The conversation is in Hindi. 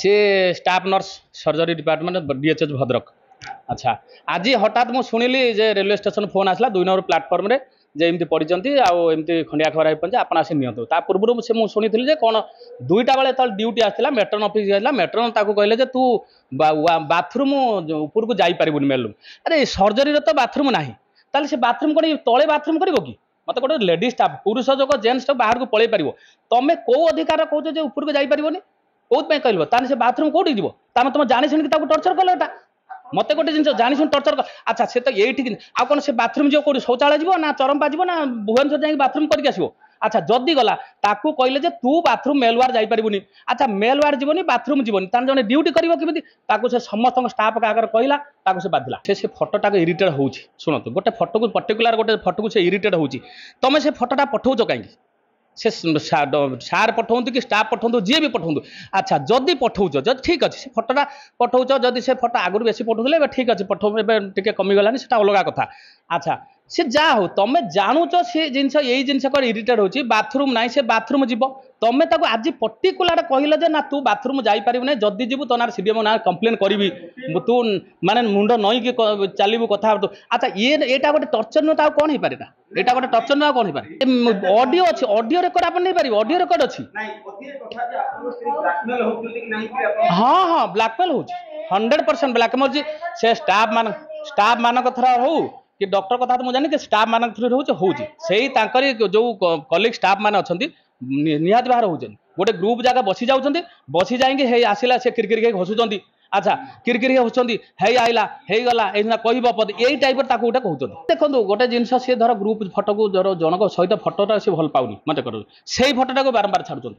सी staff nurse surgery department DHH Bhadrak. अच्छा आज हठात मुझे शुणिली जे रेलवे स्टेशन फोन आसला 2 नंबर प्लाटफर्म रे जे एमती पड़ती आमती खंडिया खबर आई आप आसी नियंतु ता पूर्व से मुझे शुणी जे कौन 2टा बेले तक ड्यूटी आसला मेट्रोन ऑफिस गला मेट्रोन ताको कहले जे तू बाथरूम ऊपर को जाई परिबुन मेलू अरे सर्जरी तो बाथरूम नाही ताले से बाथरूम कोन तळे बाथरूम करिवो कि मत गोटे लेडीज स्टाफ पुरुष जो जेन्ट्स स्टाफ बाहर को पळै परिवो तमे को अधिकार कहूछ जे ऊपर को जाई परिबोनी कौन कहल ताने से बाथरूम कौटी जीव तामे तुम जानी शुणी टर्चर कल एटा मत गोटे जिन जानी शुणी टर्चर कर अच्छा से तो ये आ कौन से बाथरूम जो कौन शौचालय जीव ना चरंपा जीव ना भुवनेश्वर जाए बाथरूम करके आसो अच्छा जदि गला ताकू कहले जे तू बाथरूम मेलवार जाई परिबुनी अच्छा मेलवार जीवनी बाथरूम जीवनी तान जने ड्यूटी करिवो किमिति ताकू से समस्त स्टाफ का आगर कहला ताकू से बाधिला से फोटोटा को इरिटेट होउची सुनतो गोटे फोटो को पर्टिकुलर गोटे फोटो को से इरिटेट होउची तमे से फोटोटा पठाउचो काई से सार पठाऊँ कि स्टाफ पठाऊँ जी भी पठाऊँ अच्छा जदि पठाऊच जब ठीक अच्छे से फोटोटा पठाऊच जदि से फोटो आगुरी बेसी पठाऊले ठीक अच्छे पठाऊ टे कमिगलानी से अलग कथा अच्छा से जा हो तुम जानूच से जिनस यही जिनस इरिटेट होची बाथरूम ना से बाथरूम जीव तुम ताको आज पर्टिकुलर कहल जे ना तू बाथरूम जापर ना जदि जीव तो ना सीडीएम ना कंप्लेन करी तू माने मुंड नईकि चलू कथा अच्छा ये यहाँ गोटे टर्चर नुह कौन हो पारे यहाँ गोटे टर्चर नुह कौन हो पारे ऑडियो अच्छी ऑडियो रेकर्ड आप नहीं पारे ऑडियो रेकर्ड अच्छी हाँ हाँ ब्लैकमेल हो 100% ब्लैकमेल से स्टाफ मान कथा हो कि डॉक्टर कथा तो मुझे जानी कि स्टाफ मान थ्रू हो जो कलिग स्टाफ मान अच्छा निहाती बाहर हो गोटे ग्रुप जगह बसी जाऊँच बसी जाएंगे हे आसला से किरकिर हसुँच अच्छा किरकिर हसुँच हे आइला हे गला एना कहब पद यही टाइप गोटे कहते देखो गोटे जिनस सी धर ग्रुप फटो को जनक सहित फटोटा सी भल पाऊनी मत कर से फटोटा को बारंबार छाड़ुंट।